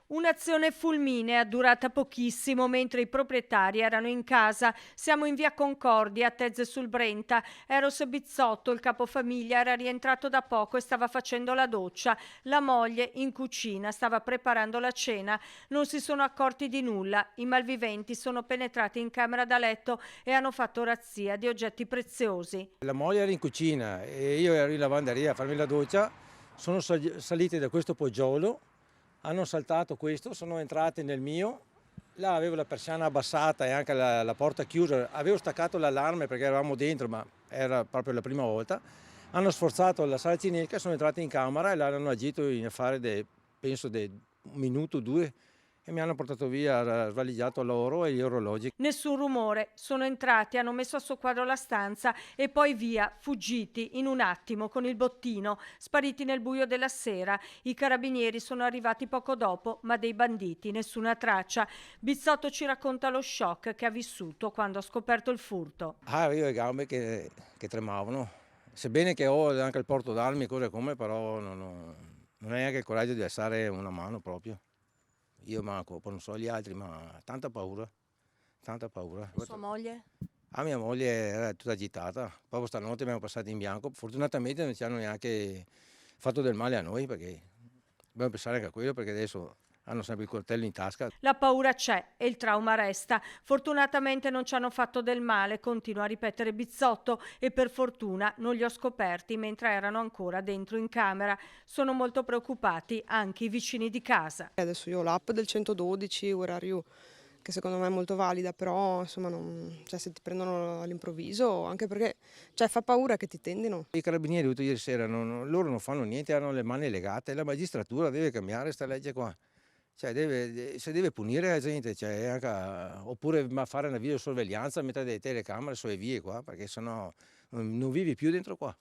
Un'azione fulminea durata pochissimo mentre i proprietari erano in casa. Siamo in via Concordia, a Tezze sul Brenta. Eros Bizzotto, il capofamiglia, era rientrato da poco e stava facendo la doccia. La moglie, in cucina, stava preparando la cena. Non si sono accorti di nulla. I malviventi sono penetrati in camera da letto e hanno fatto razzia di oggetti preziosi. La moglie era in cucina e io ero in lavanderia a farmi la doccia, sono saliti da questo poggiolo, hanno saltato questo, sono entrati nel mio, là avevo la persiana abbassata e anche la porta chiusa, avevo staccato l'allarme perché eravamo dentro ma era proprio la prima volta, hanno sforzato la sala cinesca, sono entrati in camera e là hanno agito in affare penso di un minuto o due e mi hanno portato via, svaligiato l'oro e gli orologi. Nessun rumore, sono entrati, hanno messo a soqquadro la stanza e poi via, fuggiti in un attimo con il bottino, spariti nel buio della sera. I carabinieri sono arrivati poco dopo, ma dei banditi nessuna traccia. Bizzotto ci racconta lo shock che ha vissuto quando ha scoperto il furto. Io ho le gambe che tremavano, sebbene che ho anche il porto d'armi e cose come, però non ho neanche il coraggio di alzare una mano proprio. Io manco, poi non so gli altri, ma tanta paura, tanta paura. Sua moglie? Mia moglie era tutta agitata, proprio stanotte abbiamo passato in bianco, fortunatamente non ci hanno neanche fatto del male a noi, perché dobbiamo pensare anche a quello, perché adesso hanno sempre il coltello in tasca. La paura c'è e il trauma resta. Fortunatamente non ci hanno fatto del male, continua a ripetere Bizzotto, e per fortuna non li ho scoperti mentre erano ancora dentro in camera. Sono molto preoccupati anche i vicini di casa. Adesso io ho l'app del 112, Where Are You, che secondo me è molto valida, però insomma cioè, se ti prendono all'improvviso, anche perché cioè, fa paura che ti tendino. I carabinieri venuti ieri sera, loro non fanno niente, hanno le mani legate, la magistratura deve cambiare questa legge qua. Cioè se deve punire la gente, cioè, oppure fare una videosorveglianza, mettere delle telecamere sulle vie qua, perché sennò non vivi più dentro qua.